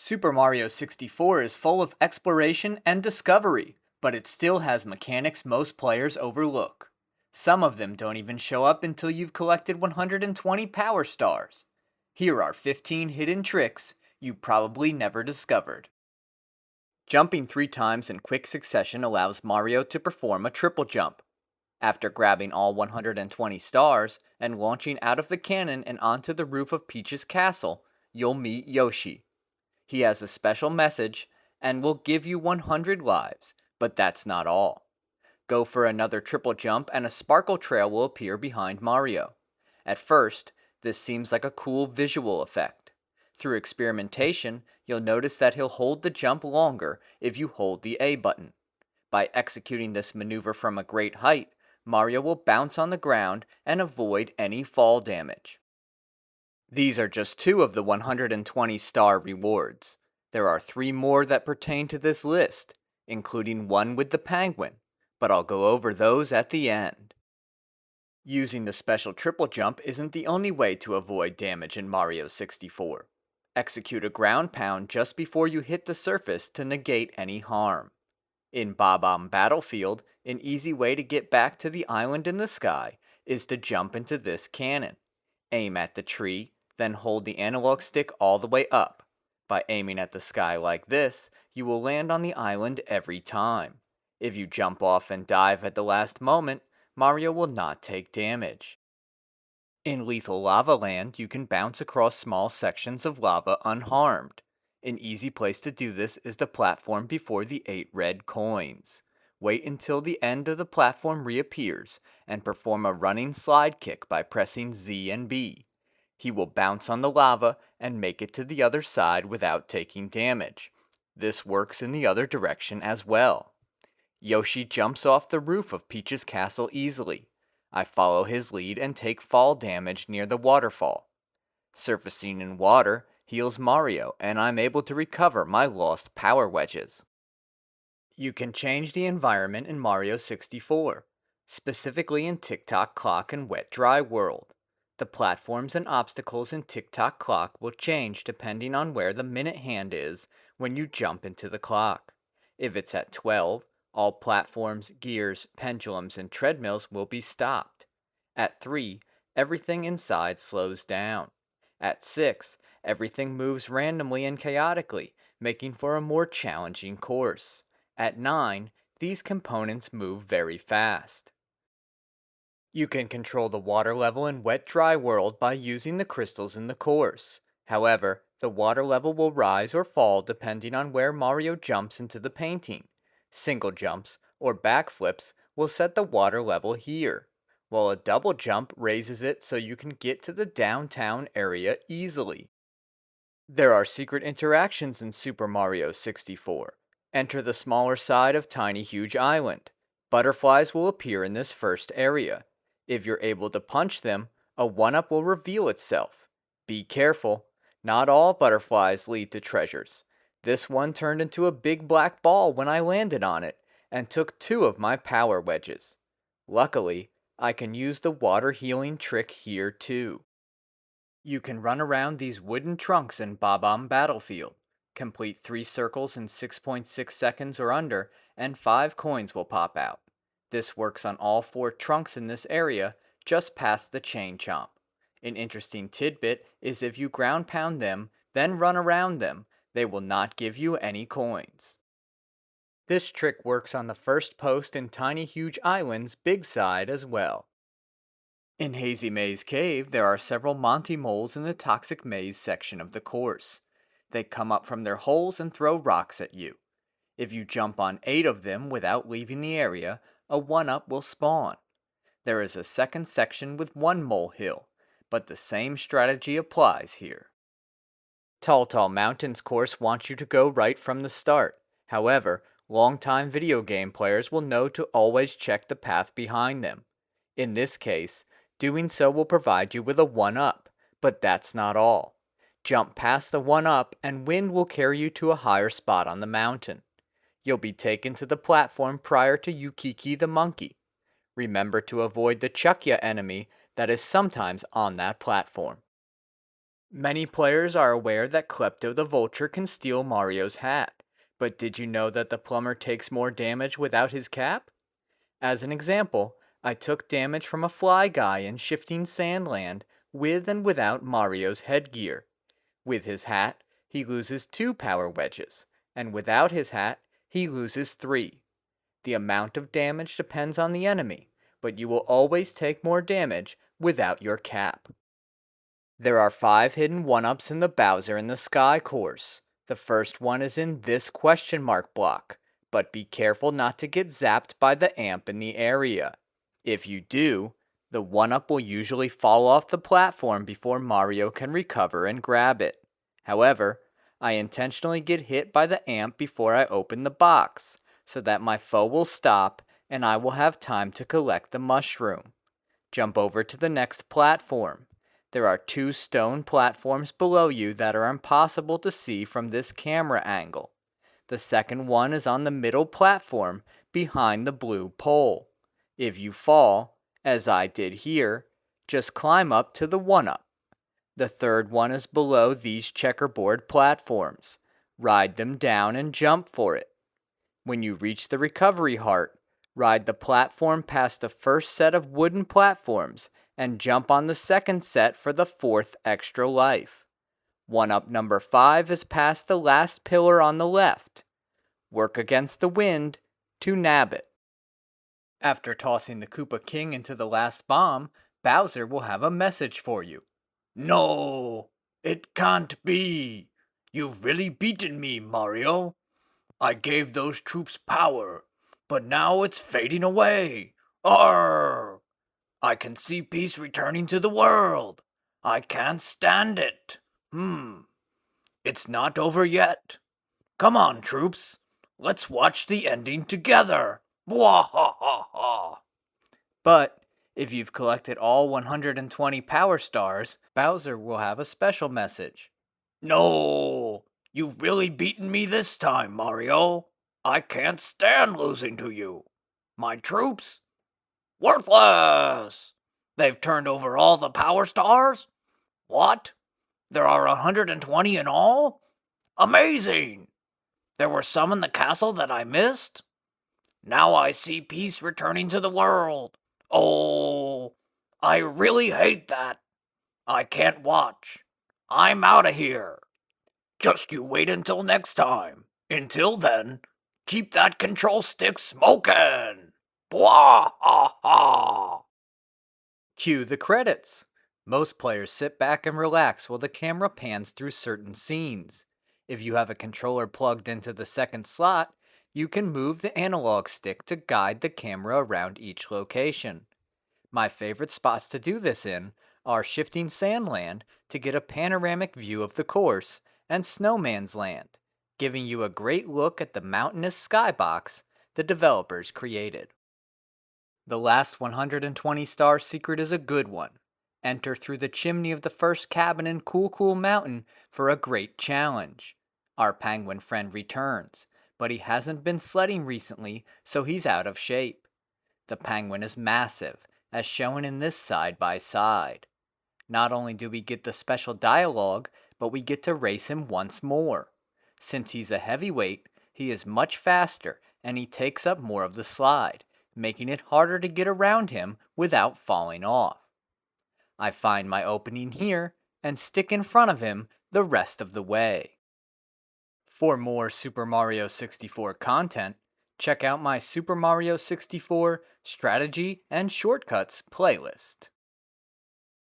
Super Mario 64 is full of exploration and discovery, but it still has mechanics most players overlook. Some of them don't even show up until you've collected 120 power stars. Here are 15 hidden tricks you probably never discovered. Jumping 3 times in quick succession allows Mario to perform a triple jump. After grabbing all 120 stars and launching out of the cannon and onto the roof of Peach's castle, you'll meet Yoshi. He has a special message and will give you 100 lives, but that's not all. Go for another triple jump and a sparkle trail will appear behind Mario. At first, this seems like a cool visual effect. Through experimentation, you'll notice that he'll hold the jump longer if you hold the A button. By executing this maneuver from a great height, Mario will bounce on the ground and avoid any fall damage. These are just two of the 120 star rewards. There are 3 more that pertain to this list, including one with the penguin, but I'll go over those at the end. Using the special triple jump isn't the only way to avoid damage in Mario 64. Execute a ground pound just before you hit the surface to negate any harm. In Bob-omb Battlefield, an easy way to get back to the island in the sky is to jump into this cannon. Aim at the tree, then hold the analog stick all the way up. By aiming at the sky like this, you will land on the island every time. If you jump off and dive at the last moment, Mario will not take damage. In Lethal Lava Land, you can bounce across small sections of lava unharmed. An easy place to do this is the platform before the 8 red coins. Wait until the end of the platform reappears and perform a running slide kick by pressing Z and B. He will bounce on the lava and make it to the other side without taking damage. This works in the other direction as well. Yoshi jumps off the roof of Peach's castle easily. I follow his lead and take fall damage near the waterfall. Surfacing in water heals Mario, and I'm able to recover my lost power wedges. You can change the environment in Mario 64, specifically in Tick Tock Clock and Wet Dry World. The platforms and obstacles in Tick Tock Clock will change depending on where the minute hand is when you jump into the clock. If it's at 12, all platforms, gears, pendulums, and treadmills will be stopped. At 3, everything inside slows down. At 6, everything moves randomly and chaotically, making for a more challenging course. At 9, these components move very fast. You can control the water level in Wet Dry World by using the crystals in the course. However, the water level will rise or fall depending on where Mario jumps into the painting. Single jumps, or backflips, will set the water level here, while a double jump raises it so you can get to the downtown area easily. There are secret interactions in Super Mario 64. Enter the smaller side of Tiny Huge Island. Butterflies will appear in this first area. If you're able to punch them, a 1-up will reveal itself. Be careful, not all butterflies lead to treasures. This one turned into a big black ball when I landed on it, and took 2 of my power wedges. Luckily, I can use the water healing trick here too. You can run around these wooden trunks in Bob-omb Battlefield. Complete 3 circles in 6.6 seconds or under, and 5 coins will pop out. This works on all 4 trunks in this area, just past the chain chomp. An interesting tidbit is if you ground pound them, then run around them, they will not give you any coins. This trick works on the first post in Tiny Huge Island's big side as well. In Hazy Maze Cave, there are several Monty moles in the Toxic Maze section of the course. They come up from their holes and throw rocks at you. If you jump on 8 of them without leaving the area, a 1-up will spawn. There is a second section with 1 molehill, but the same strategy applies here. Tall Mountains course wants you to go right from the start. However, longtime video game players will know to always check the path behind them. In this case, doing so will provide you with a 1-up, but that's not all. Jump past the 1-up and wind will carry you to a higher spot on the mountain. You'll be taken to the platform prior to Yukiki the monkey. Remember to avoid the Chuckya enemy that is sometimes on that platform. Many players are aware that Klepto the Vulture can steal Mario's hat, but did you know that the plumber takes more damage without his cap? As an example, I took damage from a fly guy in Shifting Sandland with and without Mario's headgear. With his hat, he loses 2 power wedges, and without his hat, he loses 3. The amount of damage depends on the enemy, but you will always take more damage without your cap. There are 5 hidden 1-ups in the Bowser in the Sky course. The first one is in this question mark block, but be careful not to get zapped by the amp in the area. If you do, the 1-up will usually fall off the platform before Mario can recover and grab it. However, I intentionally get hit by the amp before I open the box, so that my foe will stop and I will have time to collect the mushroom. Jump over to the next platform. There are 2 stone platforms below you that are impossible to see from this camera angle. The second one is on the middle platform behind the blue pole. If you fall, as I did here, just climb up to the 1-up. The third one is below these checkerboard platforms. Ride them down and jump for it. When you reach the recovery heart, ride the platform past the first set of wooden platforms and jump on the second set for the 4th extra life. 1-up number 5 is past the last pillar on the left. Work against the wind to nab it. After tossing the Koopa King into the last bomb, Bowser will have a message for you. No, it can't be. You've really beaten me, Mario. I gave those troops power, but now it's fading away. Arr! I can see peace returning to the world. I can't stand it. It's not over yet. Come on, troops. Let's watch the ending together. Wahahaha! But if you've collected all 120 Power Stars, Bowser will have a special message. No, you've really beaten me this time, Mario. I can't stand losing to you. My troops? Worthless! They've turned over all the Power Stars? What? There are 120 in all? Amazing! There were some in the castle that I missed? Now I see peace returning to the world. Oh, I really hate that. I can't watch. I'm out of here. Just you wait until next time. Until then, keep that control stick smoking. Blah ha ha. Cue the credits. Most players sit back and relax while the camera pans through certain scenes. If you have a controller plugged into the second slot, you can move the analog stick to guide the camera around each location. My favorite spots to do this in are Shifting Sandland to get a panoramic view of the course, and Snowman's Land, giving you a great look at the mountainous skybox the developers created. The last 120 star secret is a good one. Enter through the chimney of the first cabin in Cool Cool Mountain for a great challenge. Our penguin friend returns, but he hasn't been sledding recently, so he's out of shape. The penguin is massive, as shown in this side by side. Not only do we get the special dialogue, but we get to race him once more. Since he's a heavyweight, he is much faster and he takes up more of the slide, making it harder to get around him without falling off. I find my opening here and stick in front of him the rest of the way. For more Super Mario 64 content, check out my Super Mario 64 Strategy and Shortcuts playlist.